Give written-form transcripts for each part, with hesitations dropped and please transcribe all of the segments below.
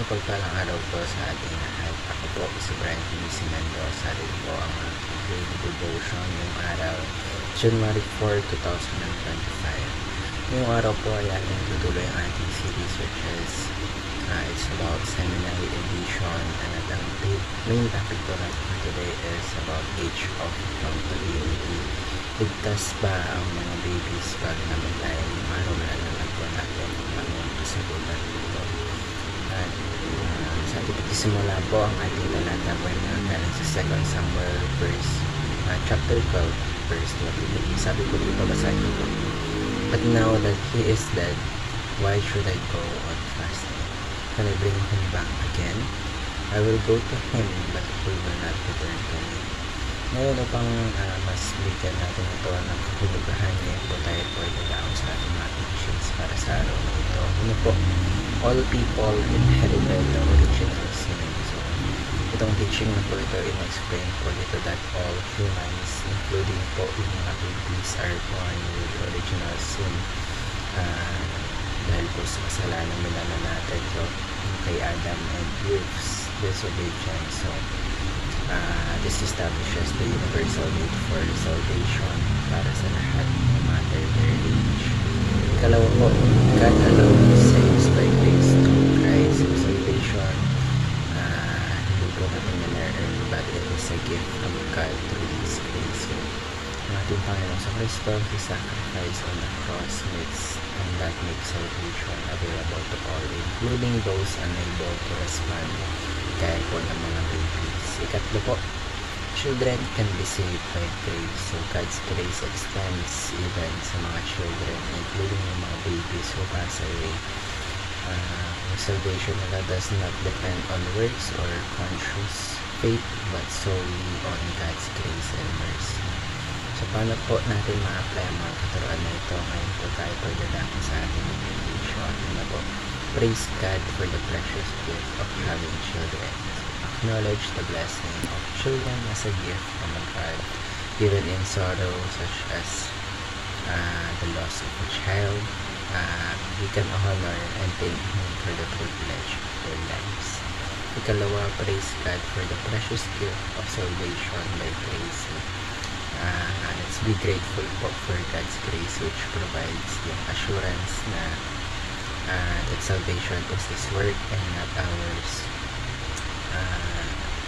Mapagpalang araw po sa ating lahat. Ako po si Brian P.C. Mendoza. Rin po ang daily devotion ngayong araw, January 4, 2025. Ngayong araw po ay ating tutuloy ang ating series which is it's about seminary edition, and ang main topic po natin for today is about age of accountability. Ligtas ba ang mga babies pag namatay? Ngayong araw na po natin ang kasagutan dito. At sa ating pagsisimula po ang ating talata po ay galing sa 2 Samuel chapter 12 verse 20. Sabi ko dito, basahin ko. But now that he is dead, why should I go on fasting? Can I bring him back again? I will go to him, but he will not return to me. Ngayon upang mas bigyan natin ito ng kahulugan, ngayon po tayo po idalaon sa ating mga teachings para sa araw na ito. Ano po? All people inherited the original sin. So, itong teaching na po ito, in-explain po dito that all humans, including po yung mga babies, are born with original sin. Dahil po sa kasalanan nila na natin, so, kay Adam and Eve's disobedience. So, this establishes the universal need for salvation para sa lahat, no matter their age. Ikalawa po, God alone saves by grace through Christ. Salvation, hindi po natin na-earn, but it is a gift from God through His grace. So, ang ating Panginoon sa Kristo, His sacrifice on the cross and that makes salvation available to all, including those unable to respond, kaya po ng mga babies. Ikatlo po, children can be saved by grace. So God's grace extends even sa mga children, including yung mga babies who pass away. Salvation nila does not depend on works or conscious faith, but solely on God's grace and mercy. So paano po natin ma-apply ang mga katuruan na ito? Ngayon po tayo po dadako sa ating meditation. Ano po? Praise God for the precious gift of having children. Acknowledge the blessing of children as a gift from God, given in sorrow such as the loss of a child. We can honor and thank Him for the privilege of their lives. Ikalawa, praise God for the precious gift of salvation by grace. Let's be grateful for God's grace, which provides yung assurance na that salvation is His work and not ours.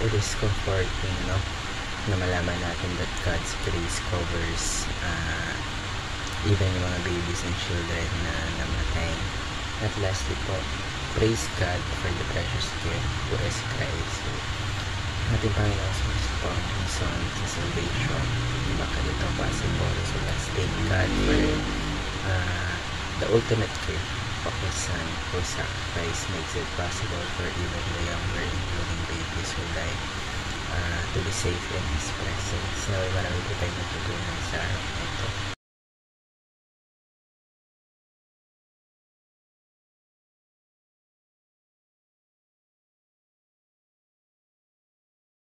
It is comforting, no, na malaman natin that God's grace covers even yung mga babies and children na namatay. At lastly po, praise God for the precious gift who is Christ. So, ating Panginoon po ang reason sa salvation. Baka dito possible. So let's thank God for the ultimate gift of His Son, whose sacrifice makes it possible for even the younger, including babies who die, to be safe in His presence. Marami po tayong natutunan sa